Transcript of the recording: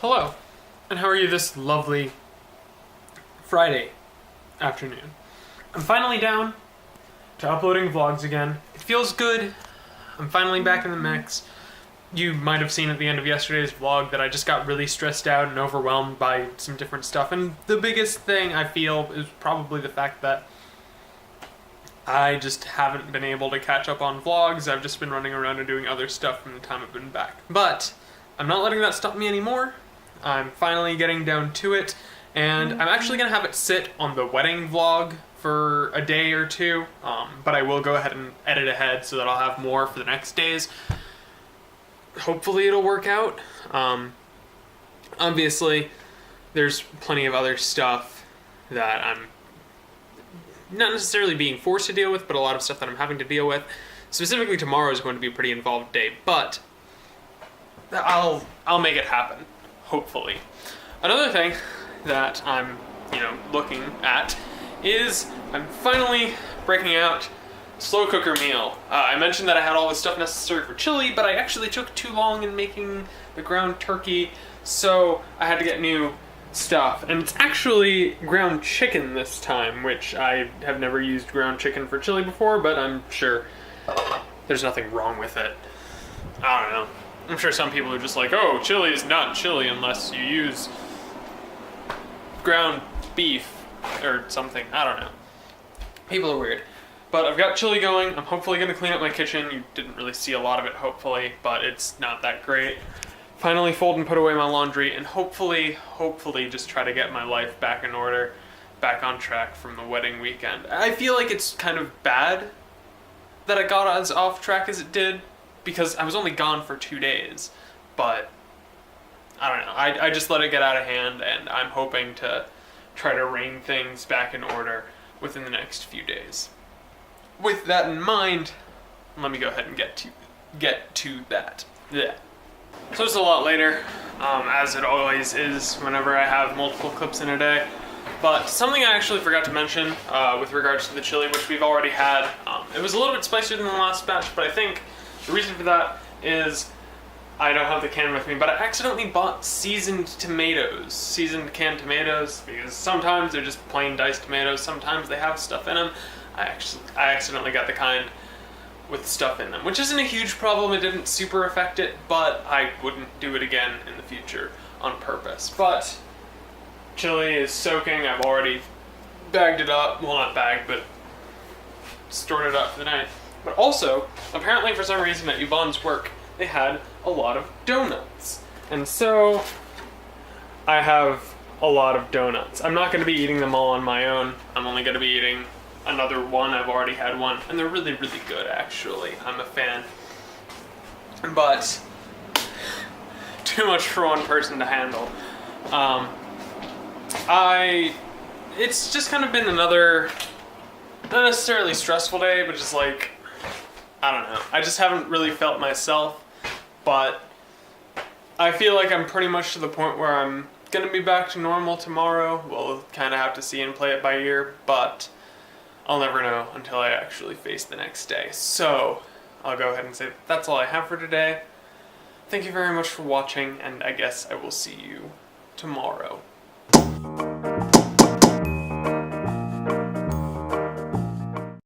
Hello, and how are you this lovely Friday afternoon? I'm finally down to uploading vlogs again. It feels good. I'm finally back in the mix. You might have seen at the end of yesterday's vlog that I just got really stressed out and overwhelmed by some different stuff, and the biggest thing I feel is probably the fact that I just haven't been able to catch up on vlogs. I've just been running around and doing other stuff from the time I've been back. But I'm not letting that stop me anymore. I'm finally getting down to it, and I'm actually going to have it sit on the wedding vlog for a day or two, but I will go ahead and edit ahead so that I'll have more for the next days. Hopefully it'll work out. Obviously, there's plenty of other stuff that I'm not necessarily being forced to deal with, but a lot of stuff that I'm having to deal with. Specifically, tomorrow is going to be a pretty involved day, but I'll make it happen. Hopefully. Another thing that I'm, looking at is I'm finally breaking out slow cooker meal. I mentioned that I had all the stuff necessary for chili, but I actually took too long in making the ground turkey, so I had to get new stuff. And it's actually ground chicken this time, which I have never used ground chicken for chili before, but I'm sure there's nothing wrong with it. I don't know. I'm sure some people are just like, oh, chili is not chili unless you use ground beef or something. I don't know. People are weird. But I've got chili going. I'm hopefully going to clean up my kitchen. You didn't really see a lot of it, hopefully, but it's not that great. Finally fold and put away my laundry, and hopefully just try to get my life back in order, back on track from the wedding weekend. I feel like it's kind of bad that I got as off track as it did, because I was only gone for 2 days, but I don't know. I just let it get out of hand, and I'm hoping to try to rein things back in order within the next few days. With that in mind, let me go ahead and get to that. Yeah. So it's a lot later, as it always is whenever I have multiple clips in a day. But something I actually forgot to mention with regards to the chili, which we've already had. It was a little bit spicier than the last batch, but I think the reason for that is I don't have the can with me, but I accidentally bought seasoned canned tomatoes, because sometimes they're just plain diced tomatoes, sometimes they have stuff in them. I accidentally got the kind with stuff in them, which isn't a huge problem. It didn't super affect it, but I wouldn't do it again in the future on purpose. But chili is soaking. I've already bagged it up. Well, not bagged, but stored it up for the night. But also, apparently for some reason at Yvonne's work, they had a lot of donuts. And so I have a lot of donuts. I'm not going to be eating them all on my own. I'm only going to be eating another one. I've already had one, and they're really, really good, actually. I'm a fan. But too much for one person to handle. It's just kind of been another, not necessarily stressful day, but just like, I don't know. I just haven't really felt myself, but I feel like I'm pretty much to the point where I'm going to be back to normal tomorrow. We'll kind of have to see and play it by ear, but I'll never know until I actually face the next day. So I'll go ahead and say that's all I have for today. Thank you very much for watching, and I guess I will see you tomorrow.